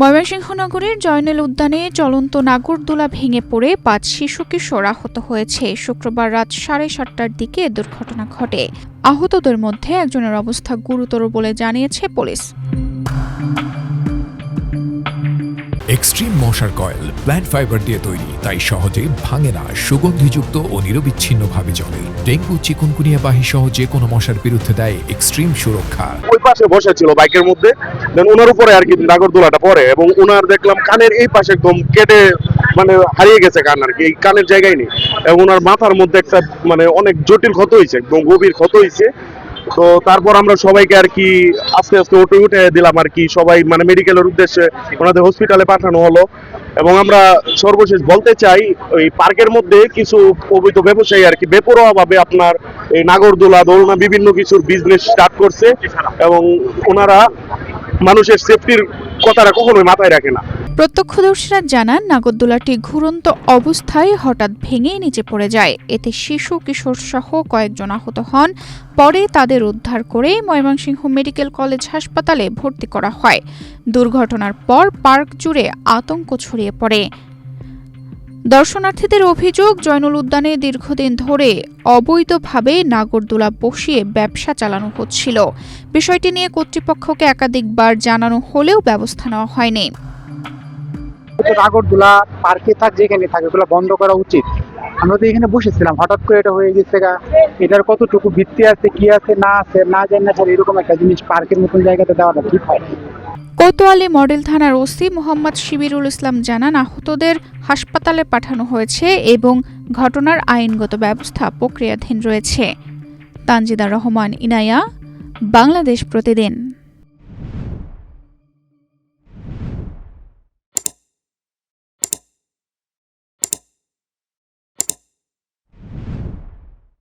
ময়মনসিংহ নগরীর জয়নুল উদ্যানে চলন্ত নাগরদোলা ভেঙে পড়ে ৫ শিশু কিশোর আহত হয়েছে। শুক্রবার রাত ৭:৩০টার দিকে দুর্ঘটনা ঘটে। আহতদের মধ্যে একজনের অবস্থা গুরুতর বলে জানিয়েছে পুলিশ। এক্সট্রিম মশার কয়েল প্ল্যান্ট ফাইবার দিয়ে তৈরি, তাই সহজে ভাঙে না, সুগন্ধিযুক্ত ও নিরবিচ্ছিন্নভাবে জ্বলে। ডেঙ্গু, চিকুনগুনিয়া বাহি সহ যে কোনো মশার বিরুদ্ধে দেয় এক্সট্রিম সুরক্ষা। ওই পাশে বসে ছিল বাইকের মধ্যে, দেন ওনার উপরে আর কি নাগরদোলাটা পড়ে এবং ওনার দেখলাম কানের এই পাশে একদম কেটে মানে হারিয়ে গেছে কান আর কি, এই কানের জায়গায় নেই। এবং ওনার মাথার মধ্যে একটা মানে অনেক জটিল ক্ষত হয়েছে, একদম গভীর ক্ষত হয়েছে। তো তারপর আমরা সবাইকে আর কি আস্তে আস্তে উঠে দিলাম আর কি, সবাই মানে মেডিকেলের উদ্দেশ্যে ওনাদের হসপিটালে পাঠানো হলো। এবং আমরা সর্বশেষ বলতে চাই, ওই পার্কের মধ্যে কিছু অবৈধ ব্যবসায়ী আর কি বেপরোয়া ভাবে আপনার এই নাগরদোলা, দোলনা বিভিন্ন কিছুর বিজনেস স্টার্ট করছে এবং ওনারা মানুষের সেফটির কথাটা কখনোই মাথায় রাখে না। প্রত্যক্ষদর্শীরা জানান, নাগরদোলাটি ঘুরন্ত অবস্থায় হঠাৎ ভেঙে নিচে পড়ে যায়। এতে শিশু কিশোর সহ কয়েকজন আহত হন। পরে তাদের উদ্ধার করে ময়মনসিংহ মেডিকেল কলেজ হাসপাতালে ভর্তি করা হয়। দুর্ঘটনার পর পার্ক জুড়ে আতঙ্ক ছড়িয়ে পড়ে। দর্শনার্থীদের অভিযোগ, জয়নুল উদ্যানে দীর্ঘদিন ধরে অবৈধভাবে নাগরদোলা বসিয়ে ব্যবসা চালানো হচ্ছিল। বিষয়টি নিয়ে কর্তৃপক্ষকে একাধিকবার জানানো হলেও ব্যবস্থা নেওয়া হয়নি। নাগরদোলা পার্কে থাক, যেখানে থাকে ওগুলো বন্ধ করা উচিত। আমরা তো এখানে বসেছিলাম, হঠাৎ করে এটা হয়ে গেছে। এটার কতটুকু ভিত্তি আছে, কি আছে না আছে না জানি না, এরকম একটা জিনিস পার্কের মতন জায়গাতে দেওয়াটা ঠিক হয়। কোতোয়ালি মডেল থানার ওসি মোহাম্মদ শিবিরুল ইসলাম জানান, আহতদের হাসপাতালে পাঠানো হয়েছে এবং ঘটনার আইনগত ব্যবস্থা প্রক্রিয়াধীন রয়েছে। তানজিদা রহমান, ইনায়া, বাংলাদেশ প্রতিদিন।